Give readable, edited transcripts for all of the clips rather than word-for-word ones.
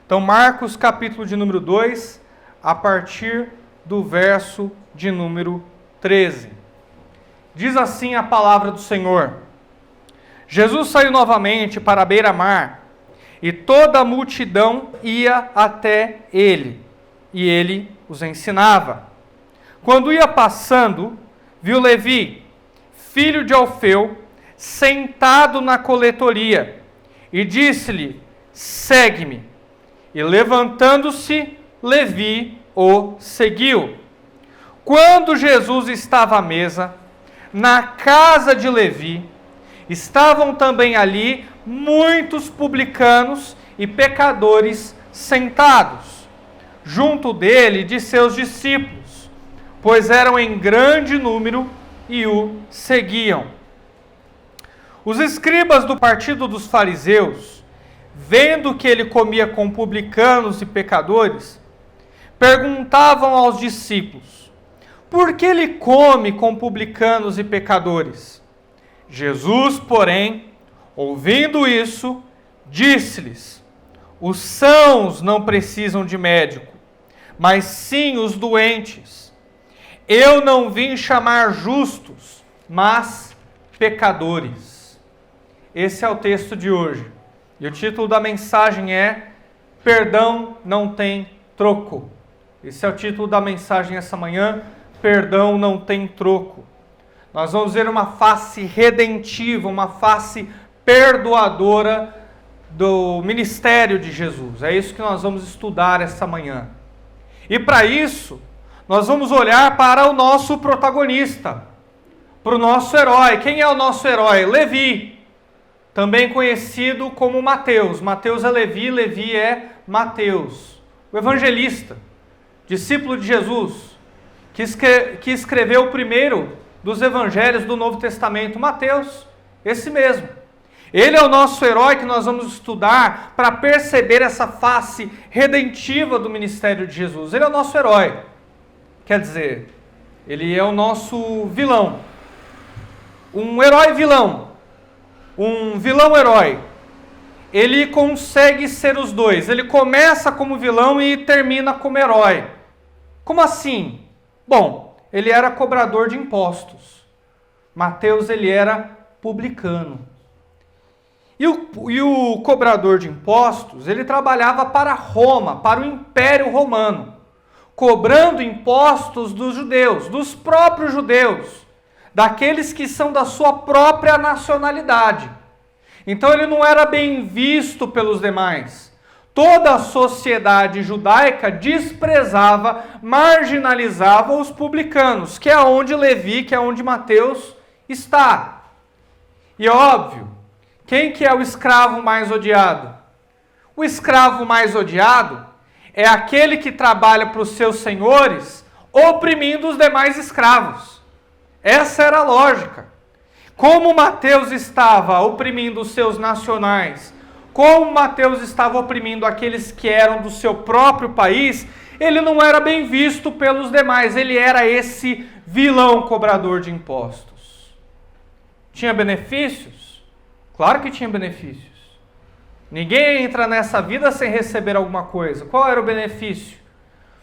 Então, Marcos, capítulo de número 2, a partir do verso de número 13. Diz assim a palavra do Senhor: Jesus saiu novamente para a beira-mar, e toda a multidão ia até ele, e ele os ensinava. Quando ia passando, viu Levi, filho de Alfeu, sentado na coletoria, e disse-lhe: segue-me. E levantando-se, Levi o seguiu. Quando Jesus estava à mesa, na casa de Levi, estavam também ali muitos publicanos e pecadores sentados, junto dele e de seus discípulos, pois eram em grande número e o seguiam. Os escribas do partido dos fariseus, vendo que ele comia com publicanos e pecadores, perguntavam aos discípulos: por que ele come com publicanos e pecadores? Jesus, porém, ouvindo isso, disse-lhes: os sãos não precisam de médico, mas sim os doentes. Eu não vim chamar justos, mas pecadores. Esse é o texto de hoje. E o título da mensagem é: Perdão não tem troco. Esse é o título da mensagem essa manhã: Perdão não tem troco. Nós vamos ver uma face redentiva, uma face perdoadora do ministério de Jesus. É isso que nós vamos estudar essa manhã. E para isso, nós vamos olhar para o nosso protagonista, para o nosso herói. Quem é o nosso herói? Levi, também conhecido como Mateus. Mateus é Levi, Levi é Mateus. O evangelista, discípulo de Jesus, que escreveu o primeiro dos evangelhos do Novo Testamento, Mateus, esse mesmo. Ele é o nosso herói que nós vamos estudar para perceber essa face redentiva do ministério de Jesus. Ele é o nosso herói. Quer dizer, ele é o nosso vilão. Um herói vilão. Um vilão herói. Ele consegue ser os dois. Ele começa como vilão e termina como herói. Como assim? Bom, ele era cobrador de impostos. Mateus, ele era publicano. E o cobrador de impostos, ele trabalhava para Roma, para o Império Romano, cobrando impostos dos judeus, dos próprios judeus, daqueles que são da sua própria nacionalidade. Então ele não era bem visto pelos demais. Toda a sociedade judaica desprezava, marginalizava os publicanos, que é onde Levi, que é onde Mateus está. E óbvio, quem que é o escravo mais odiado? O escravo mais odiado é aquele que trabalha para os seus senhores, oprimindo os demais escravos. Essa era a lógica. Como Mateus estava oprimindo os seus nacionais, como Mateus estava oprimindo aqueles que eram do seu próprio país, ele não era bem visto pelos demais. Ele era esse vilão cobrador de impostos. Tinha benefícios? Claro que tinha benefícios. Ninguém entra nessa vida sem receber alguma coisa. Qual era o benefício?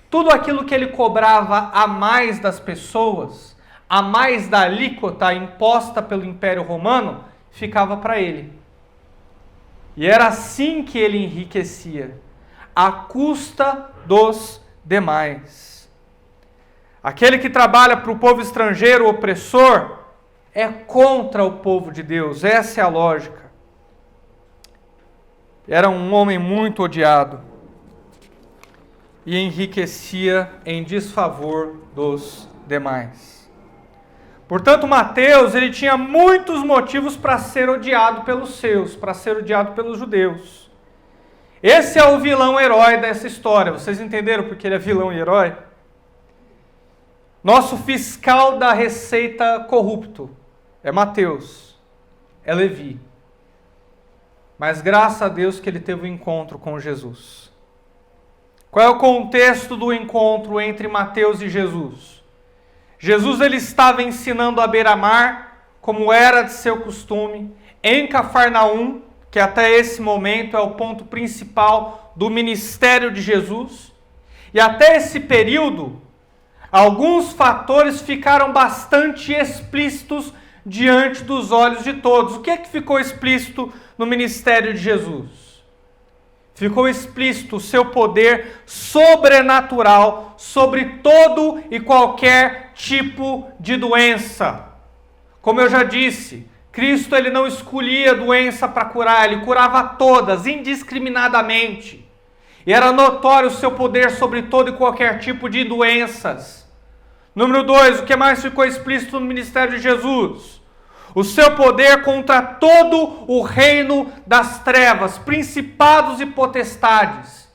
Tudo aquilo que ele cobrava a mais das pessoas, a mais da alíquota imposta pelo Império Romano, ficava para ele. E era assim que ele enriquecia, à custa dos demais. Aquele que trabalha para o povo estrangeiro, opressor, é contra o povo de Deus. Essa é a lógica. Era um homem muito odiado e enriquecia em desfavor dos demais. Portanto, Mateus, ele tinha muitos motivos para ser odiado pelos seus, para ser odiado pelos judeus. Esse é o vilão herói dessa história. Vocês entenderam porque ele é vilão e herói? Nosso fiscal da receita corrupto é Mateus, é Levi. Mas graças a Deus que ele teve um encontro com Jesus. Qual é o contexto do encontro entre Mateus e Jesus? Jesus, ele estava ensinando à beira-mar, como era de seu costume, em Cafarnaum, que até esse momento é o ponto principal do ministério de Jesus. E até esse período, alguns fatores ficaram bastante explícitos diante dos olhos de todos. O que é que ficou explícito no ministério de Jesus? Ficou explícito o seu poder sobrenatural sobre todo e qualquer tipo de doença. Como eu já disse, Cristo ele não escolhia doença para curar, ele curava todas, indiscriminadamente. E era notório o seu poder sobre todo e qualquer tipo de doenças. Número 2, o que mais ficou explícito no ministério de Jesus? O seu poder contra todo o reino das trevas, principados e potestades.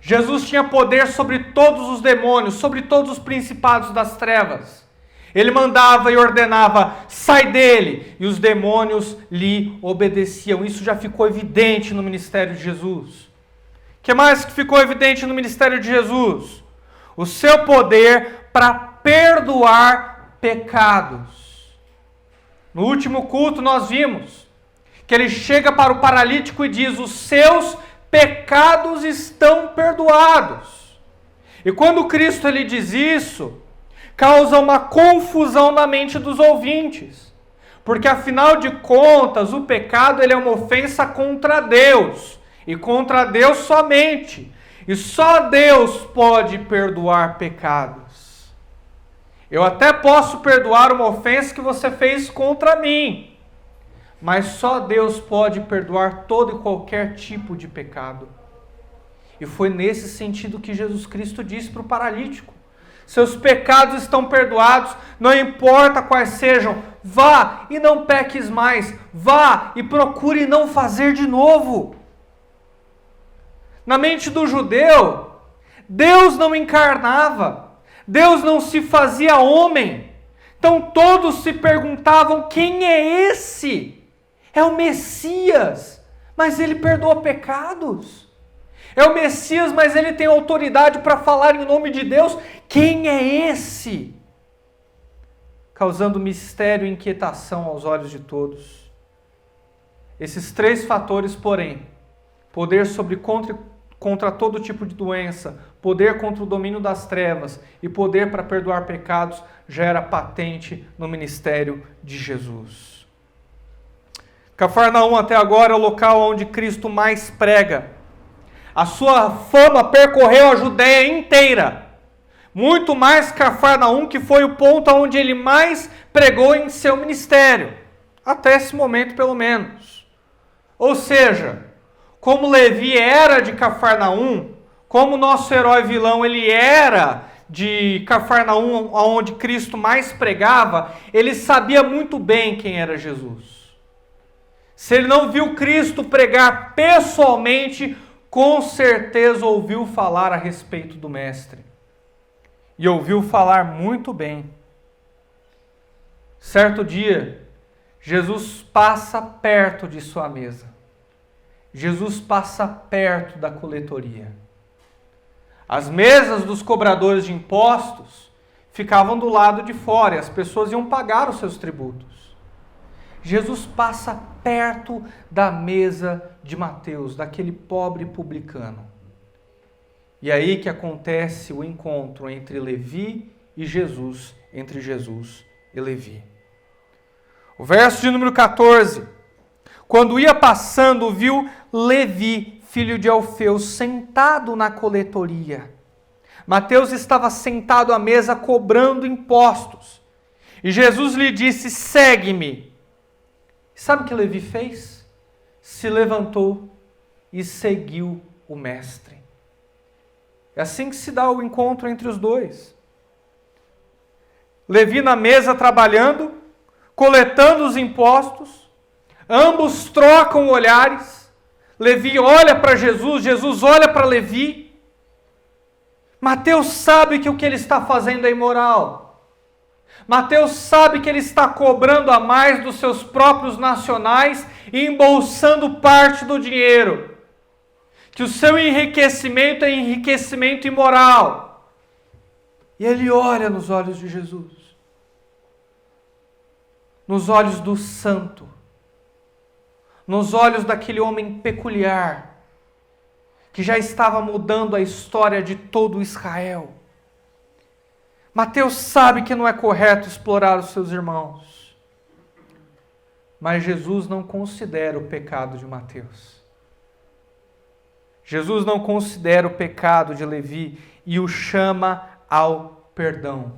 Jesus tinha poder sobre todos os demônios, sobre todos os principados das trevas. Ele mandava e ordenava, sai dele, e os demônios lhe obedeciam. Isso já ficou evidente no ministério de Jesus. O que mais que ficou evidente no ministério de Jesus? O seu poder para perdoar pecados. No último culto nós vimos que ele chega para o paralítico e diz, os seus pecados estão perdoados. E quando Cristo ele diz isso, causa uma confusão na mente dos ouvintes. Porque afinal de contas, o pecado ele é uma ofensa contra Deus. E contra Deus somente. E só Deus pode perdoar pecados. Eu até posso perdoar uma ofensa que você fez contra mim. Mas só Deus pode perdoar todo e qualquer tipo de pecado. E foi nesse sentido que Jesus Cristo disse para o paralítico. Seus pecados estão perdoados, não importa quais sejam. Vá e não peques mais. Vá e procure não fazer de novo. Na mente do judeu, Deus não encarnava. Deus não se fazia homem. Então todos se perguntavam, quem é esse? É o Messias, mas ele perdoa pecados. É o Messias, mas ele tem autoridade para falar em nome de Deus. Quem é esse? Causando mistério e inquietação aos olhos de todos. Esses 3 fatores, porém, poder contra todo tipo de doença, poder contra o domínio das trevas e poder para perdoar pecados, já era patente no ministério de Jesus. Cafarnaum até agora é o local onde Cristo mais prega. A sua fama percorreu a Judéia inteira. Muito mais Cafarnaum, que foi o ponto onde ele mais pregou em seu ministério. Até esse momento, pelo menos. Ou seja, como Levi era de Cafarnaum, como nosso herói vilão ele era de Cafarnaum, onde Cristo mais pregava, ele sabia muito bem quem era Jesus. Se ele não viu Cristo pregar pessoalmente, com certeza ouviu falar a respeito do Mestre. E ouviu falar muito bem. Certo dia, Jesus passa perto de sua mesa. Jesus passa perto da coletoria. As mesas dos cobradores de impostos ficavam do lado de fora e as pessoas iam pagar os seus tributos. Jesus passa perto da mesa de Mateus, daquele pobre publicano. E aí que acontece o encontro entre Levi e Jesus, entre Jesus e Levi. O verso de número 14. Quando ia passando, viu Levi, filho de Alfeu, sentado na coletoria. Mateus estava sentado à mesa cobrando impostos. E Jesus lhe disse, segue-me. Sabe o que Levi fez? Se levantou e seguiu o mestre. É assim que se dá o encontro entre os dois. Levi na mesa trabalhando, coletando os impostos, ambos trocam olhares. Levi olha para Jesus, Jesus olha para Levi. Mateus sabe que o que ele está fazendo é imoral. Mateus sabe que ele está cobrando a mais dos seus próprios nacionais e embolsando parte do dinheiro. Que o seu enriquecimento é enriquecimento imoral. E ele olha nos olhos de Jesus. Nos olhos do santo. nos olhos daquele homem peculiar, que já estava mudando a história de todo Israel. Mateus sabe que não é correto explorar os seus irmãos, mas Jesus não considera o pecado de Mateus. Jesus não considera o pecado de Levi e o chama ao perdão,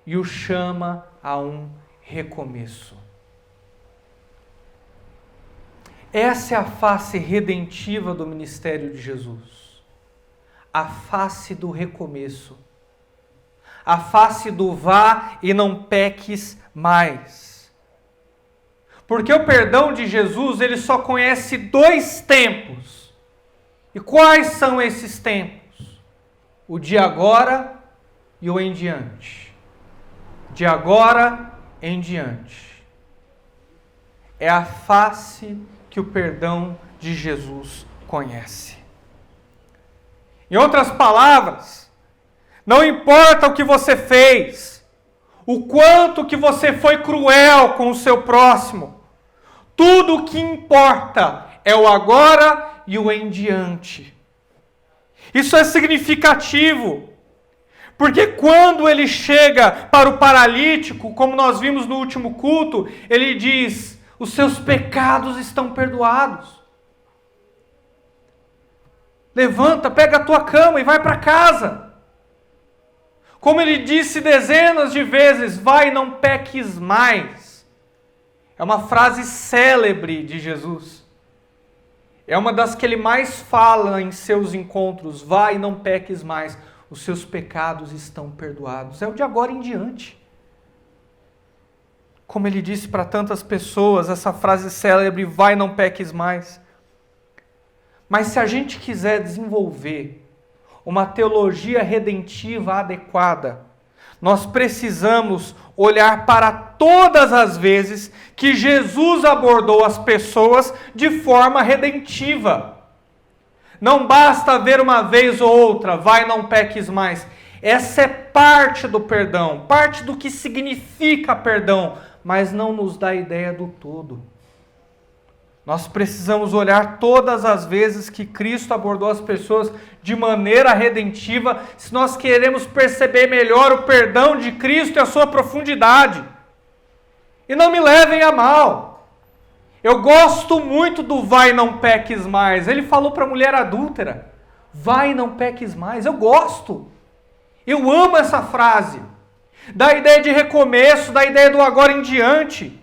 e o chama a um recomeço. Essa é a face redentiva do ministério de Jesus. A face do recomeço. A face do vá e não peques mais. Porque o perdão de Jesus, ele só conhece 2 tempos. E quais são esses tempos? O de agora e o em diante. De agora em diante. É a face que o perdão de Jesus conhece. Em outras palavras, não importa o que você fez, o quanto que você foi cruel com o seu próximo, tudo o que importa é o agora e o em diante. Isso é significativo, porque quando ele chega para o paralítico, como nós vimos no último culto, ele diz: os seus pecados estão perdoados. Levanta, pega a tua cama e vai para casa. Como ele disse dezenas de vezes, vai, não peques mais. É uma frase célebre de Jesus. É uma das que ele mais fala em seus encontros. Vai, não peques mais. Os seus pecados estão perdoados. É o de agora em diante. Como ele disse para tantas pessoas, essa frase célebre, vai, não peques mais. Mas se a gente quiser desenvolver uma teologia redentiva adequada, nós precisamos olhar para todas as vezes que Jesus abordou as pessoas de forma redentiva. Não basta ver uma vez ou outra, vai, não peques mais. Essa é parte do perdão, parte do que significa perdão, mas não nos dá ideia do todo. Nós precisamos olhar todas as vezes que Cristo abordou as pessoas de maneira redentiva, se nós queremos perceber melhor o perdão de Cristo e a sua profundidade. E não me levem a mal. Eu gosto muito do vai, não peques mais. Ele falou para a mulher adúltera, vai, não peques mais. Eu gosto. Eu amo essa frase. Dá a ideia de recomeço, dá a ideia do agora em diante.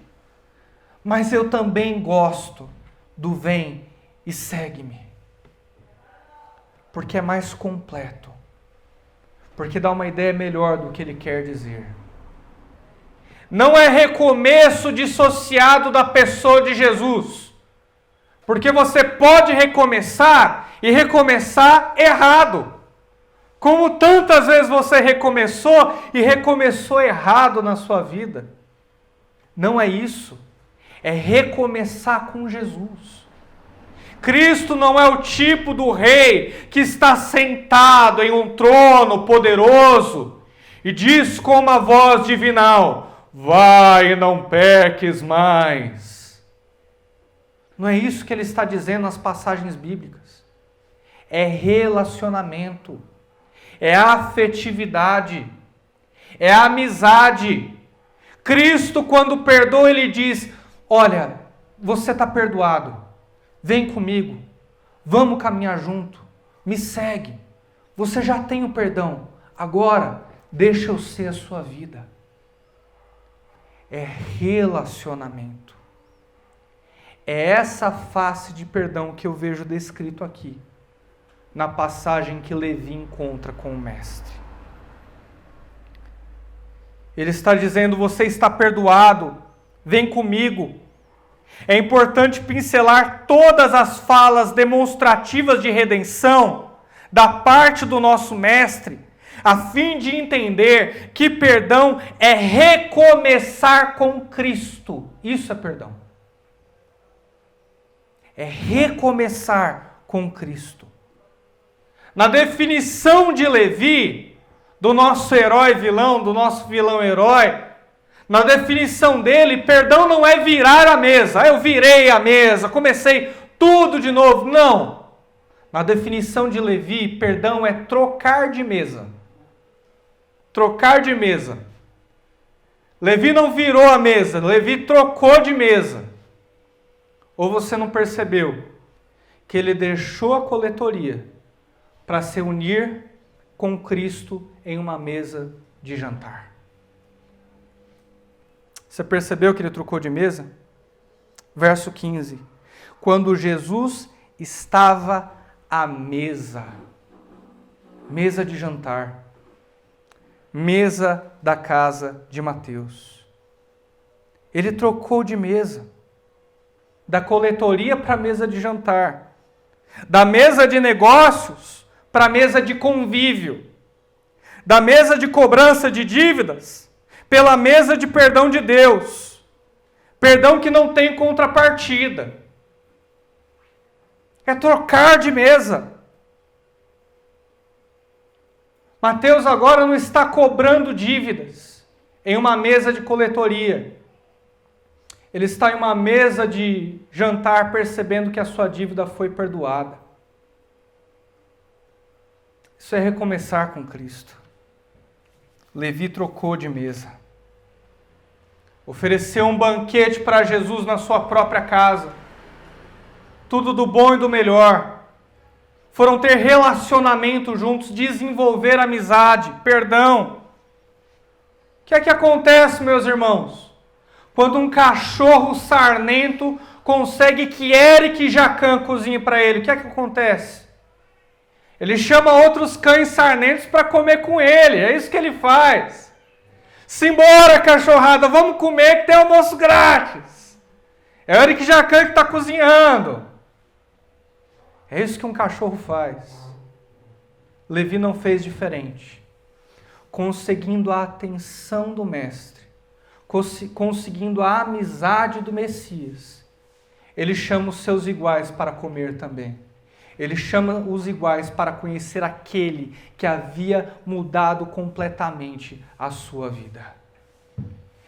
Mas eu também gosto do vem e segue-me. Porque é mais completo. Porque dá uma ideia melhor do que ele quer dizer. Não é recomeço dissociado da pessoa de Jesus. Porque você pode recomeçar e recomeçar errado. Como tantas vezes você recomeçou e recomeçou errado na sua vida. Não é isso. É recomeçar com Jesus. Cristo não é o tipo do rei que está sentado em um trono poderoso e diz com uma voz divinal, vai e não peques mais. Não é isso que ele está dizendo nas passagens bíblicas. É relacionamento, é afetividade, é amizade. Cristo, quando perdoa, ele diz, olha, você está perdoado, vem comigo, vamos caminhar junto, me segue, você já tem o perdão, agora deixa eu ser a sua vida. É relacionamento. É essa face de perdão que eu vejo descrito aqui, na passagem que Levi encontra com o mestre. Ele está dizendo, você está perdoado, vem comigo. É importante pincelar todas as falas demonstrativas de redenção da parte do nosso mestre, a fim de entender que perdão é recomeçar com Cristo. Isso é perdão. É recomeçar com Cristo. Na definição de Levi, do nosso herói vilão, do nosso vilão herói, Na definição dele, perdão não é virar a mesa. Eu virei a mesa, comecei tudo de novo. Não. Na definição de Levi, perdão é trocar de mesa. Trocar de mesa. Levi não virou a mesa, Levi trocou de mesa. Ou você não percebeu que ele deixou a coletoria para se unir com Cristo em uma mesa de jantar? Você percebeu que ele trocou de mesa? Verso 15. Quando Jesus estava à mesa, mesa de jantar, mesa da casa de Mateus. Ele trocou de mesa, da coletoria para a mesa de jantar, da mesa de negócios para a mesa de convívio, da mesa de cobrança de dívidas pela mesa de perdão de Deus, perdão que não tem contrapartida. É trocar de mesa. Mateus agora não está cobrando dívidas em uma mesa de coletoria. Ele está em uma mesa de jantar percebendo que a sua dívida foi perdoada. Isso é recomeçar com Cristo. Levi trocou de mesa. Ofereceu um banquete para Jesus na sua própria casa. Tudo do bom e do melhor. Foram ter relacionamento juntos, desenvolver amizade, perdão. O que é que acontece, meus irmãos? Quando um cachorro sarnento consegue que Eric Jacan cozinhe para ele, o que é que acontece? Ele chama outros cães sarnentos para comer com ele, é isso que ele faz. Simbora, cachorrada, vamos comer que tem almoço grátis. É o Eric Jacan que está cozinhando. É isso que um cachorro faz. Levi não fez diferente. Conseguindo a atenção do mestre, conseguindo a amizade do Messias, ele chama os seus iguais para comer também. Ele chama os iguais para conhecer aquele que havia mudado completamente a sua vida.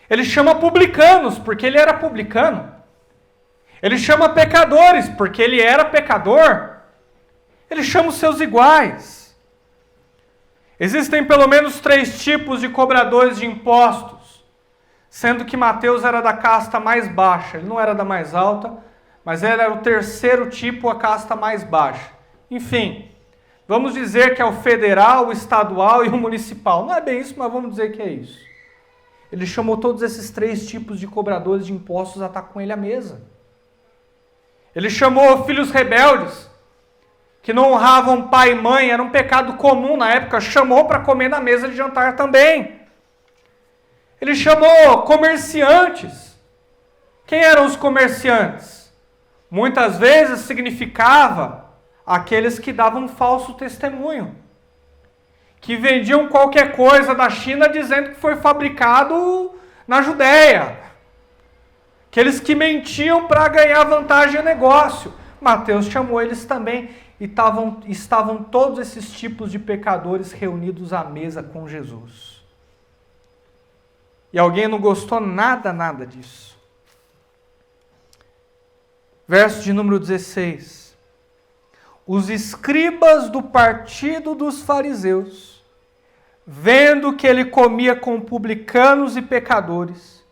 Ele chama publicanos, porque ele era publicano. Ele chama pecadores, porque ele era pecador. Ele chama os seus iguais. Existem pelo menos 3 tipos de cobradores de impostos, sendo que Mateus era da casta mais baixa. Ele não era da mais alta, mas ele era o 3º tipo, a casta mais baixa. Enfim, vamos dizer que é o federal, o estadual e o municipal. Não é bem isso, mas vamos dizer que é isso. Ele chamou todos esses 3 tipos de cobradores de impostos a estar com ele à mesa. Ele chamou filhos rebeldes, que não honravam pai e mãe, era um pecado comum na época, chamou para comer na mesa de jantar também. Ele chamou comerciantes. Quem eram os comerciantes? Muitas vezes significava aqueles que davam falso testemunho, que vendiam qualquer coisa da China dizendo que foi fabricado na Judéia. Aqueles que mentiam para ganhar vantagem no negócio. Mateus chamou eles também e estavam todos esses tipos de pecadores reunidos à mesa com Jesus. E alguém não gostou nada disso. Verso de número 16. Os escribas do partido dos fariseus, vendo que ele comia com publicanos e pecadores,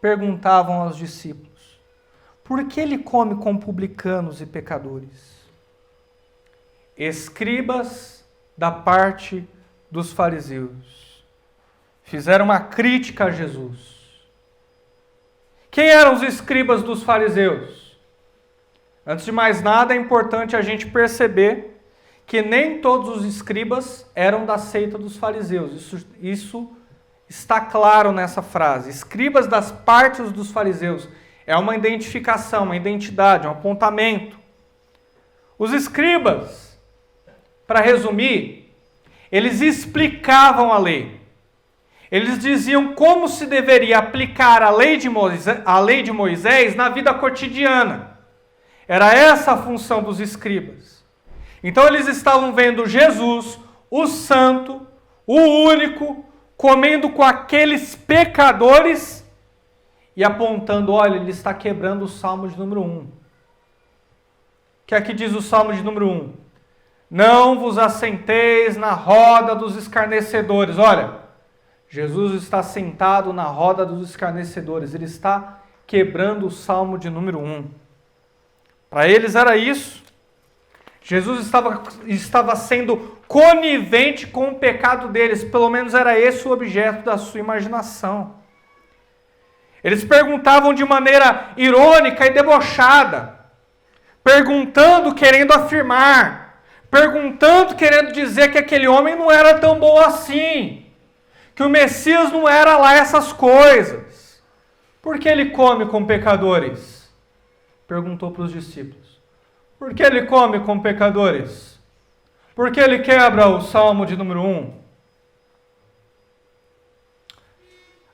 perguntavam aos discípulos: por que ele come com publicanos e pecadores? Escribas da parte dos fariseus fizeram uma crítica a Jesus. Quem eram os escribas dos fariseus? Antes de mais nada, é importante a gente perceber que nem todos os escribas eram da seita dos fariseus. Isso está claro nessa frase. Escribas das partes dos fariseus. É uma identificação, uma identidade, um apontamento. Os escribas, para resumir, eles explicavam a lei. Eles diziam como se deveria aplicar a lei de Moisés na vida cotidiana. Era essa a função dos escribas. Então eles estavam vendo Jesus, o santo, o único, comendo com aqueles pecadores e apontando, olha, ele está quebrando o Salmo de número 1. O que é que diz o Salmo de número 1? Não vos assenteis na roda dos escarnecedores. Olha, Jesus está sentado na roda dos escarnecedores. Ele está quebrando o Salmo de número 1. Para eles era isso. Jesus estava sendo conivente com o pecado deles. Pelo menos era esse o objeto da sua imaginação. Eles perguntavam de maneira irônica e debochada. Perguntando, querendo afirmar. Perguntando, querendo dizer que aquele homem não era tão bom assim. Que o Messias não era lá essas coisas. Por que ele come com pecadores? Perguntou para os discípulos. Por que ele come com pecadores? Por que ele quebra o Salmo de número 1?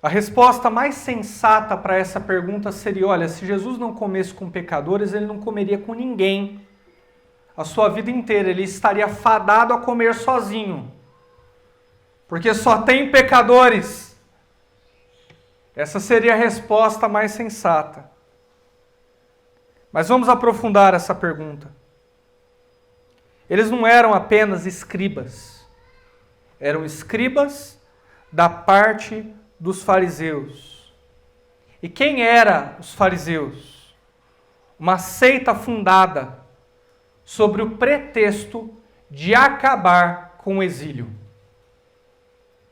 A resposta mais sensata para essa pergunta seria, olha, se Jesus não comesse com pecadores, ele não comeria com ninguém. A sua vida inteira ele estaria fadado a comer sozinho. Porque só tem pecadores. Essa seria a resposta mais sensata. Mas vamos aprofundar essa pergunta. Eles não eram apenas escribas. Eram escribas da parte dos fariseus. E quem eram os fariseus? Uma seita fundada sobre o pretexto de acabar com o exílio.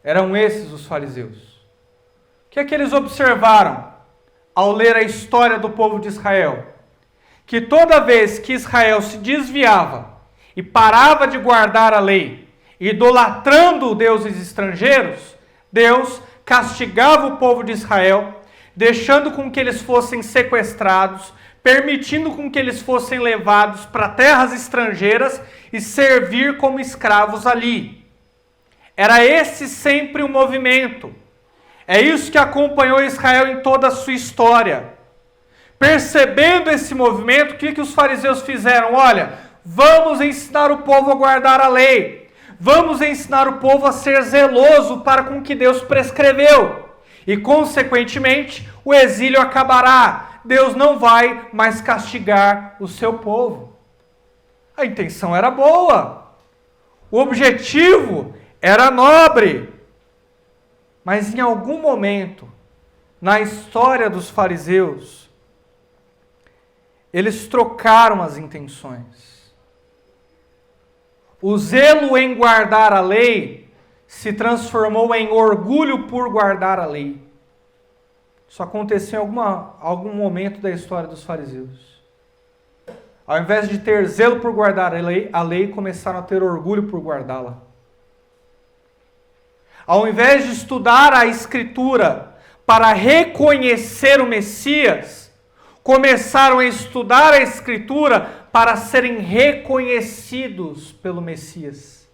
Eram esses os fariseus. O que é que eles observaram ao ler a história do povo de Israel? Que toda vez que Israel se desviava e parava de guardar a lei, idolatrando deuses estrangeiros, Deus castigava o povo de Israel, deixando com que eles fossem sequestrados, permitindo com que eles fossem levados para terras estrangeiras e servir como escravos ali. Era esse sempre o movimento. É isso que acompanhou Israel em toda a sua história. Percebendo esse movimento, o que os fariseus fizeram? Olha, vamos ensinar o povo a guardar a lei. Vamos ensinar o povo a ser zeloso para com o que Deus prescreveu. E, consequentemente, o exílio acabará. Deus não vai mais castigar o seu povo. A intenção era boa. O objetivo era nobre. Mas em algum momento, na história dos fariseus, eles trocaram as intenções. O zelo em guardar a lei se transformou em orgulho por guardar a lei. Isso aconteceu em algum momento da história dos fariseus. Ao invés de ter zelo por guardar a lei, começaram a ter orgulho por guardá-la. Ao invés de estudar a Escritura para reconhecer o Messias, começaram a estudar a Escritura para serem reconhecidos pelo Messias.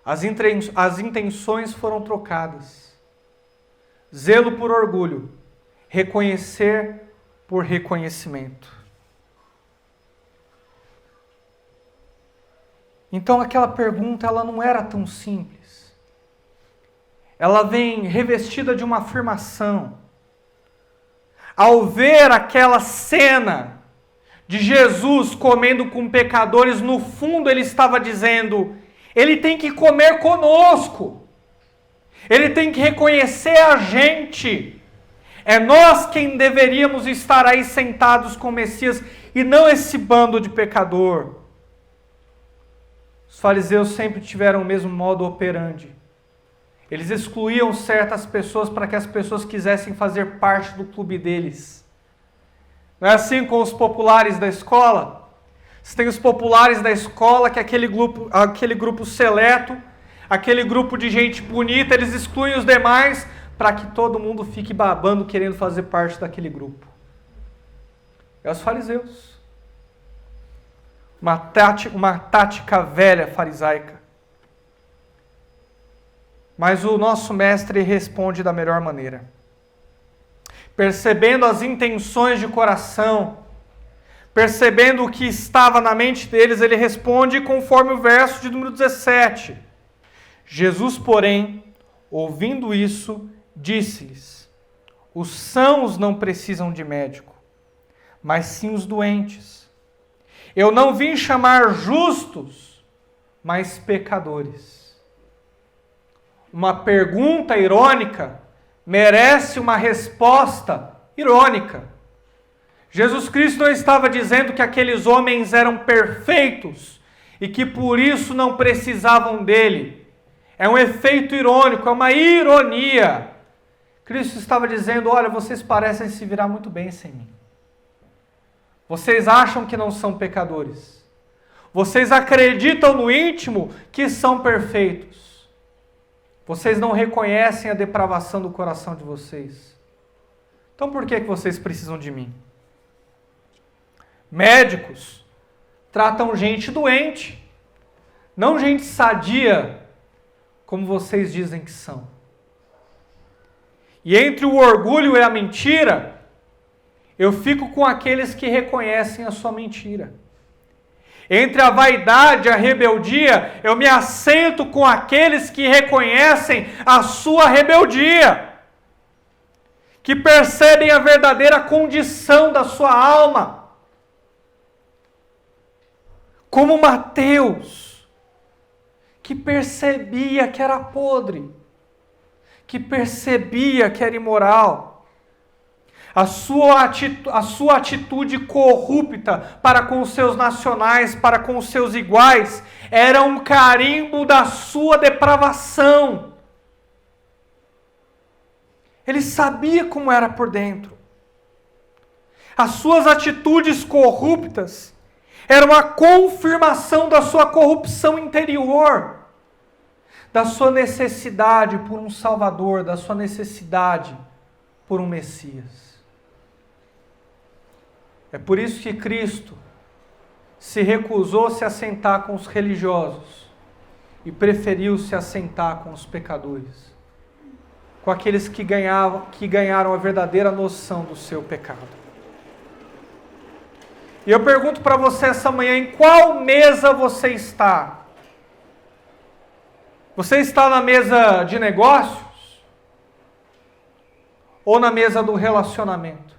As intenções foram trocadas. Zelo por orgulho, reconhecer por reconhecimento. Então aquela pergunta ela não era tão simples. Ela vem revestida de uma afirmação. Ao ver aquela cena de Jesus comendo com pecadores, no fundo ele estava dizendo, ele tem que comer conosco. Ele tem que reconhecer a gente. É nós quem deveríamos estar aí sentados com o Messias e não esse bando de pecador. Os fariseus sempre tiveram o mesmo modo operandi. Eles excluíam certas pessoas para que as pessoas quisessem fazer parte do clube deles. Não é assim com os populares da escola? Você tem os populares da escola, que é aquele grupo seleto, aquele grupo de gente bonita, eles excluem os demais para que todo mundo fique babando querendo fazer parte daquele grupo. É os fariseus. Uma tática velha farisaica. Mas o nosso mestre responde da melhor maneira. Percebendo as intenções de coração, percebendo o que estava na mente deles, ele responde conforme o verso de número 17. Jesus, porém, ouvindo isso, disse-lhes: Os sãos não precisam de médico, mas sim os doentes. Eu não vim chamar justos, mas pecadores. Uma pergunta irônica merece uma resposta irônica. Jesus Cristo não estava dizendo que aqueles homens eram perfeitos e que por isso não precisavam dele. É um efeito irônico, é uma ironia. Cristo estava dizendo, olha, vocês parecem se virar muito bem sem mim. Vocês acham que não são pecadores. Vocês acreditam no íntimo que são perfeitos. Vocês não reconhecem a depravação do coração de vocês. Então por que vocês precisam de mim? Médicos tratam gente doente, não gente sadia, como vocês dizem que são. E entre o orgulho e a mentira, eu fico com aqueles que reconhecem a sua mentira. Entre a vaidade e a rebeldia, eu me assento com aqueles que reconhecem a sua rebeldia, que percebem a verdadeira condição da sua alma. Como Mateus, que percebia que era podre, que percebia que era imoral. A sua atitude corrupta para com os seus nacionais, para com os seus iguais, era um carimbo da sua depravação. Ele sabia como era por dentro. As suas atitudes corruptas eram uma confirmação da sua corrupção interior, da sua necessidade por um Salvador, da sua necessidade por um Messias. É por isso que Cristo se recusou a se assentar com os religiosos e preferiu se assentar com os pecadores, com aqueles que ganharam a verdadeira noção do seu pecado. E eu pergunto para você essa manhã, em qual mesa você está? Você está na mesa de negócios? Ou na mesa do relacionamento?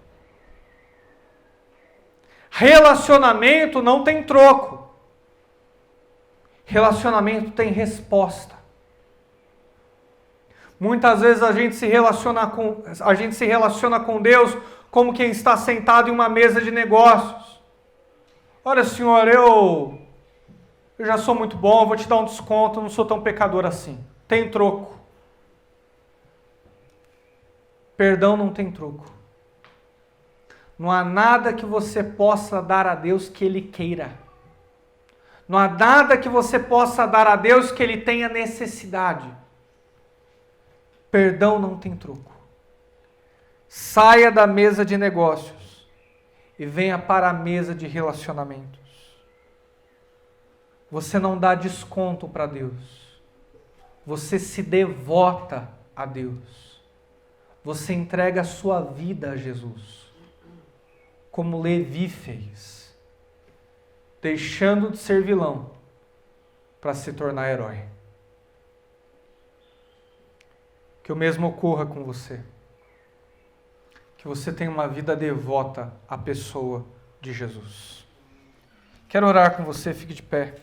Relacionamento não tem troco. Relacionamento tem resposta. Muitas vezes a gente se relaciona com Deus como quem está sentado em uma mesa de negócios. Olha, Senhor, eu já sou muito bom, vou te dar um desconto, não sou tão pecador assim. Tem troco. Perdão não tem troco. Não há nada que você possa dar a Deus que Ele queira. Não há nada que você possa dar a Deus que Ele tenha necessidade. Perdão não tem troco. Saia da mesa de negócios e venha para a mesa de relacionamentos. Você não dá desconto para Deus. Você se devota a Deus. Você entrega a sua vida a Jesus. Como Levi fez, deixando de ser vilão para se tornar herói. Que o mesmo ocorra com você. Que você tenha uma vida devota à pessoa de Jesus. Quero orar com você, fique de pé.